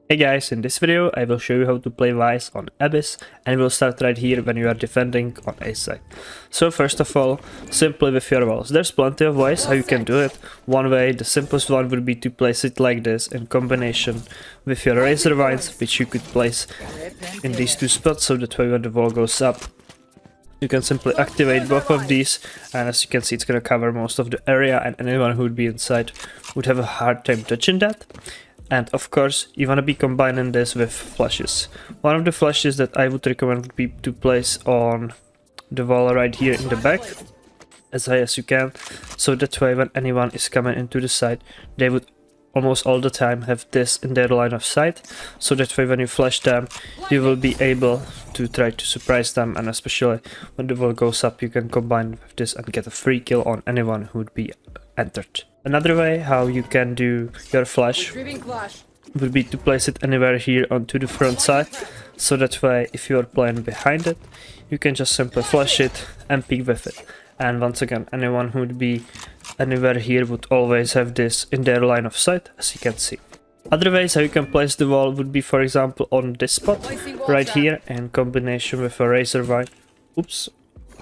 Hey guys, in this video I will show you how to play Vyse on Abyss, and we'll start right here when you are defending on A side. So first of all, simply with your walls. There's plenty of ways how you can do it. One way, the simplest one, would be to place it like this in combination with your razor vines, which you could place in these two spots, so that way when the wall goes up you can simply activate both of these, and as you can see it's gonna cover most of the area, and anyone who would be inside would have a hard time touching that. And of course, you want to be combining this with flashes. One of the flashes that I would recommend would be to place on the wall right here in the back, as high as you can, so that way when anyone is coming into the site, they would almost all the time have this in their line of sight, so that way when you flash them, you will be able to try to surprise them, and especially when the wall goes up, you can combine with this and get a free kill on anyone who would be entered. Another way how you can do your flash would be to place it anywhere here onto the front side, so that way if you are playing behind it, you can just simply flash it and peek with it. And once again, anyone who would be anywhere here would always have this in their line of sight, as you can see. Other ways how you can place the wall would be, for example, on this spot right here in combination with a razor vine.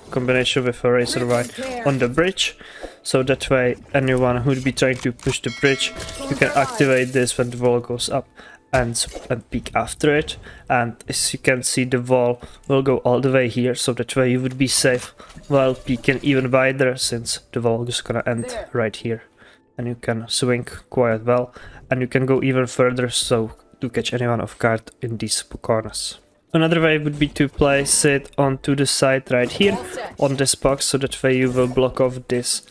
Combination with a razor vine on the bridge, so that way anyone who would be trying to push the bridge, you can activate this when the wall goes up and peek after it. And as you can see, the wall will go all the way here, so that way you would be safe while peeking even wider, since the wall is gonna end right here, and you can swing quite well, and you can go even further, so to catch anyone off guard in these corners. Another way would be to place it onto the side right here on this box, so that way you will block off this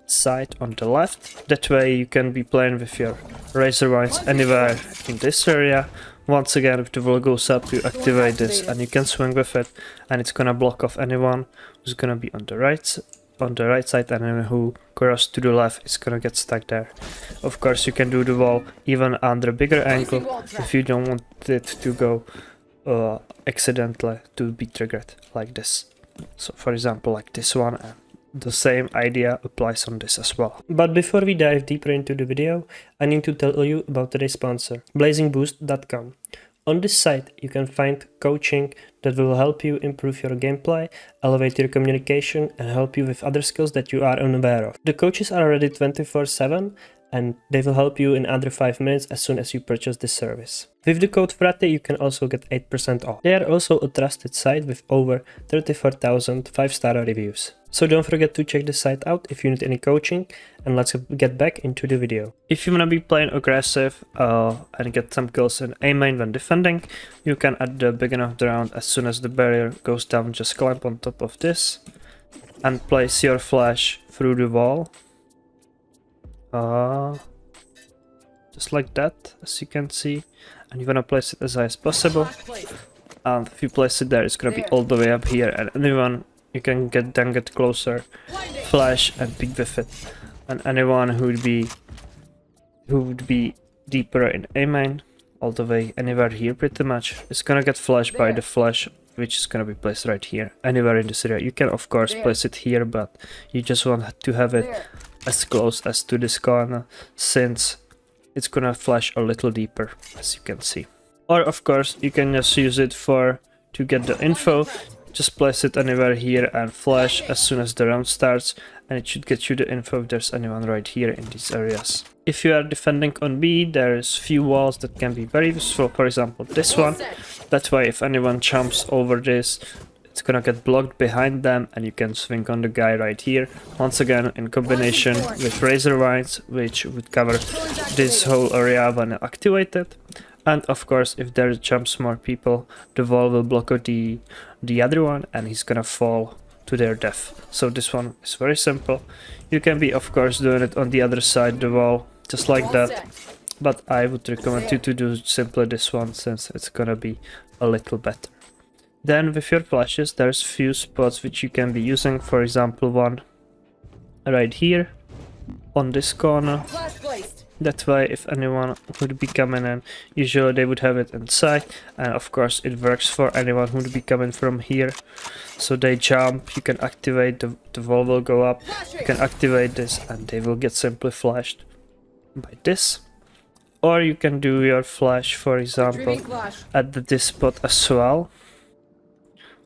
side on the left. That way you can be playing with your razor vines anywhere in this area. Once again, if the wall goes up, you activate this and you can swing with it, and it's gonna block off anyone who's gonna be on the right side, and anyone who crosses to the left is gonna get stuck there. Of course, you can do the wall even under a bigger angle if you don't want it to go accidentally to be triggered like this. So for example like this one, and the same idea applies on this as well. But before we dive deeper into the video, I need to tell you about today's sponsor, blazingboost.com. On this site you can find coaching that will help you improve your gameplay, elevate your communication, and help you with other skills that you are unaware of. The coaches are ready 24/7, and they will help you in under 5 minutes as soon as you purchase this service. With the code FRATY you can also get 8% off. They are also a trusted site with over 34,000 5-star reviews. So don't forget to check the site out if you need any coaching, and let's get back into the video. If you wanna be playing aggressive and get some kills in A main when defending, you can at the beginning of the round, as soon as the barrier goes down, just climb on top of this and place your flash through the wall. Just like that, as you can see, and you wanna place it as high as possible, and if you place it there, it's gonna be all the way up here, and anyone you can get closer, flash and peek with it, and anyone who would be deeper in A main, all the way anywhere here pretty much, is gonna get flashed by the flash, which is gonna be placed right here, anywhere in this area. You can of course place it here, but you just want to have it as close as to this corner, since it's gonna flash a little deeper, as you can see. Or of course you can just use it to get the info. Just place it anywhere here and flash as soon as the round starts, and it should get you the info if there's anyone right here in these areas. If you are defending on B, there's few walls that can be very useful, for example this one. That way if anyone jumps over this, it's gonna get blocked behind them, and you can swing on the guy right here, once again in combination with razor vines, which would cover this whole area when activated. And of course, if there jumps more people, the wall will block out the other one, and he's gonna fall to their death. So this one is very simple. You can be of course doing it on the other side of the wall, just like that, but I would recommend you to do simply this one, since it's gonna be a little better. Then with your flashes, there's few spots which you can be using, for example one right here on this corner. That way if anyone would be coming in, usually they would have it inside, and of course it works for anyone who would be coming from here. So they jump, you can activate, the wall will go up, you can activate this, and they will get simply flashed by this. Or you can do your flash, for example, at this spot as well.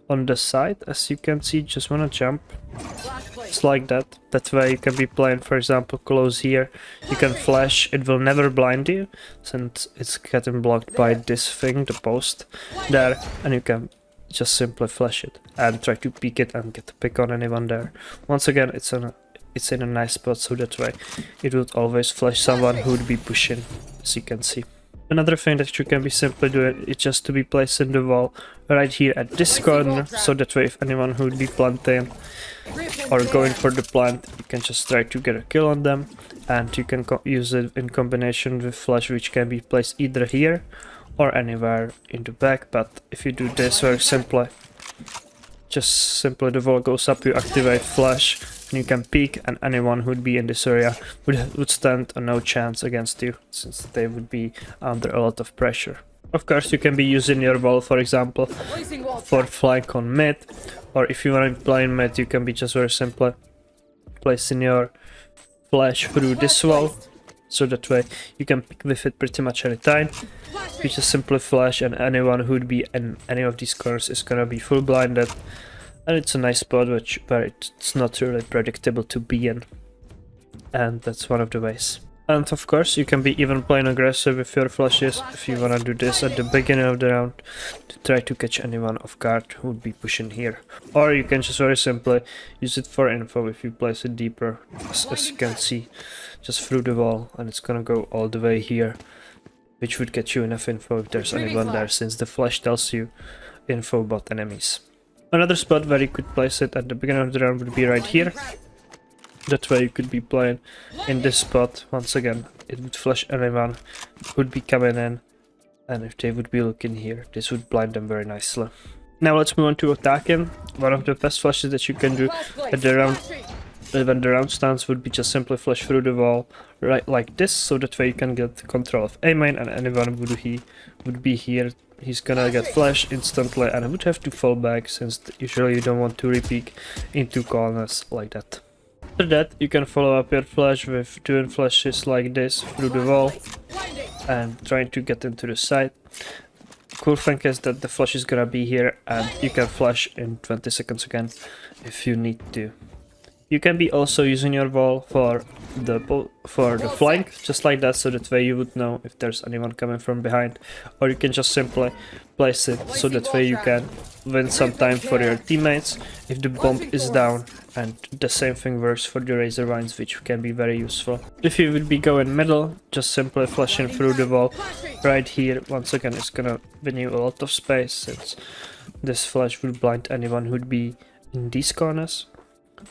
On the side, as you can see, just wanna jump. It's like that. That way you can be playing, for example, close here. You can flash, it will never blind you, since it's getting blocked by this thing, the post there, and you can just simply flash it and try to peek it and get a pick on anyone there. Once again, it's in a nice spot, so that way it would always flash someone who would be pushing, as you can see. Another thing that you can be simply doing is just to be placed in the wall right here at this corner, so that way if anyone who would be planting or going for the plant, you can just try to get a kill on them, and you can use it in combination with flash, which can be placed either here or anywhere in the back. But if you do this very simply, just simply the wall goes up, you activate flash, and you can peek, and anyone who would be in this area would stand a no chance against you, since they would be under a lot of pressure. Of course, you can be using your wall, for example, for flank on mid, or if you want to play in mid, you can be just very simply placing your flash through this wall, so that way you can pick with it pretty much any time. You just simply flash, and anyone who would be in any of these corners is gonna be full blinded. And it's a nice spot where it's not really predictable to be in. And that's one of the ways. And of course, you can be even playing aggressive with your flashes if you wanna do this at the beginning of the round to try to catch anyone off guard who would be pushing here. Or you can just very simply use it for info if you place it deeper, as you can see, just through the wall, and it's gonna go all the way here, which would get you enough info if there's anyone there, since the flash tells you info about enemies. Another spot where you could place it at the beginning of the round would be right here. That way you could be playing in this spot. Once again, it would flash anyone who would be coming in, and if they would be looking here, this would blind them very nicely. Now let's move on to attacking. One of the best flashes that you can do at the round, when the round stands, would be just simply flash through the wall right like this, so that way you can get control of A main, and anyone would be here, he's gonna get flashed instantly and would have to fall back, since usually you don't want to repeat into corners like that. After that, you can follow up your flash with doing flashes like this through the wall and trying to get into the side. Cool thing is that the flash is gonna be here, and you can flash in 20 seconds again if you need to. You can be also using your wall for the flank, just like that, so that way you would know if there's anyone coming from behind. Or you can just simply place it, so that way you can win some time for your teammates if the bomb is down, and the same thing works for the razor vines, which can be very useful. If you would be going middle, just simply flashing through the wall right here. Once again, it's gonna win you a lot of space, since this flash will blind anyone who'd be in these corners.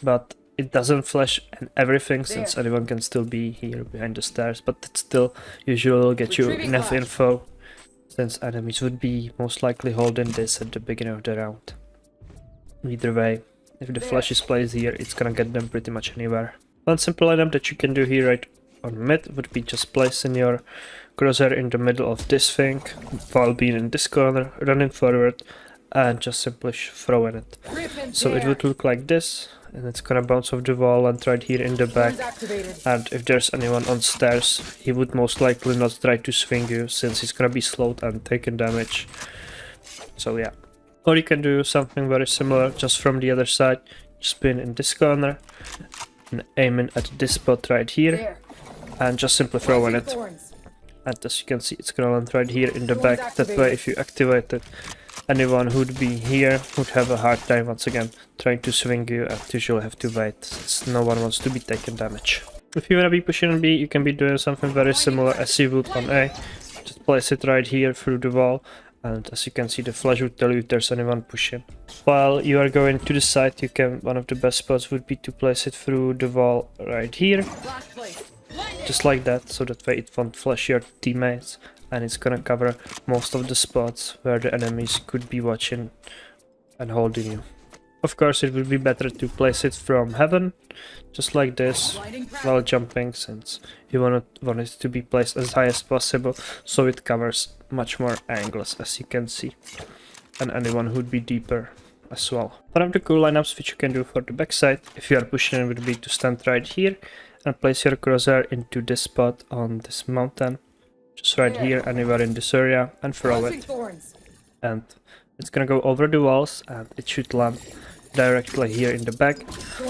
But it doesn't flash and everything, since anyone can still be here behind the stairs, but it still usually will get you enough info, since enemies would be most likely holding this at the beginning of the round. Either way, if the flash is placed here, it's gonna get them pretty much anywhere. One simple lineup that you can do here right on mid would be just placing your crosshair in the middle of this thing while being in this corner, running forward, and just simply throwing it. So it would look like this, and it's gonna bounce off the wall and right here in the back. And if there's anyone on stairs, he would most likely not try to swing you, since he's gonna be slowed and taking damage. So yeah. Or you can do something very similar just from the other side, just being in this corner and aiming at this spot right here and just simply throwing it. And as you can see, it's gonna land right here in the back. That way, if you activate it, anyone who'd be here would have a hard time once again trying to swing you, and usually have to wait, since no one wants to be taking damage. If you wanna be pushing on B, you can be doing something very similar as you would on A. Just place it right here through the wall, and as you can see, the flash would tell you if there's anyone pushing. While you are going to the side, one of the best spots would be to place it through the wall right here, just like that, so that way it won't flash your teammates, and it's gonna cover most of the spots where the enemies could be watching and holding you. Of course, it would be better to place it from heaven, just like this, while jumping, since you want it to be placed as high as possible, so it covers much more angles, as you can see, and anyone who'd be deeper as well. One of the cool lineups which you can do for the backside, if you are pushing, would be to stand right here and place your crosshair into this spot on this mountain, just right here, anywhere in this area, and throw it. And it's gonna go over the walls, and it should land directly here in the back.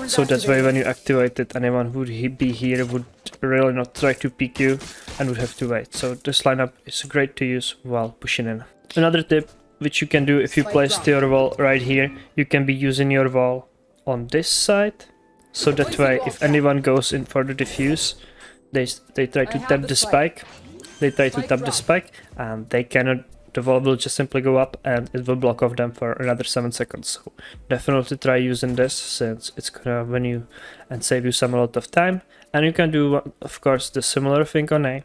So that way when you activate it, anyone who would be here would really not try to peek you and would have to wait. So this lineup is great to use while pushing in. Another tip which you can do if you place your wall right here, you can be using your wall on this side. So that way if anyone goes in for the defuse, they try to tap the spike. They try to tap the spike and they cannot. The wall will just simply go up and it will block off them for another 7 seconds. So definitely try using this, since it's gonna win you and save you some a lot of time. And you can do, of course, the similar thing on A.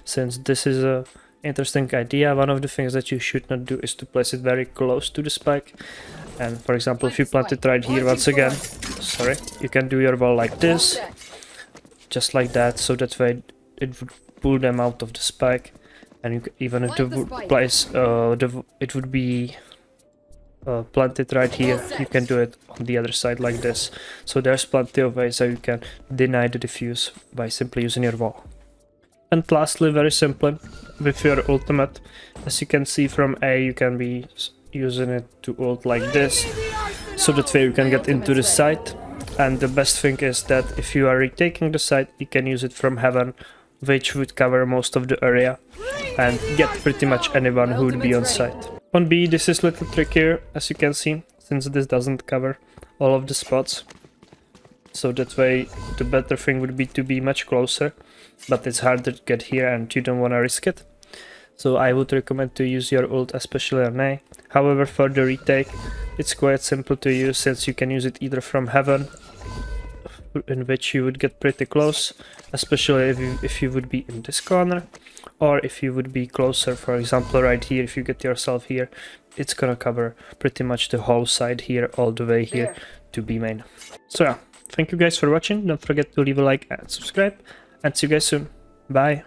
Since this is a interesting idea, one of the things that you should not do is to place it very close to the spike. And for example, if you plant it right here once again, sorry, you can do your wall like this, just like that, so that way it would pull them out of the spike. And you, even if the place it would be planted right here, you can do it on the other side like this. So there's plenty of ways how you can deny the diffuse by simply using your wall. And lastly, very simply, with your ultimate, as you can see from A, you can be using it to ult like this, so that way you can get into the site. And the best thing is that if you are retaking the site, you can use it from heaven, which would cover most of the area and get pretty much anyone who would be on site. On B, this is a little trickier, as you can see, since this doesn't cover all of the spots. So that way the better thing would be to be much closer, but it's harder to get here and you don't want to risk it. So I would recommend to use your ult, especially on A. However, for the retake, it's quite simple to use, since you can use it either from heaven, in which you would get pretty close, especially if you would be in this corner, or if you would be closer, for example right here. If you get yourself here, it's gonna cover pretty much the whole side here, all the way here to B main. So yeah, thank you guys for watching, don't forget to leave a like and subscribe, and see you guys soon, bye.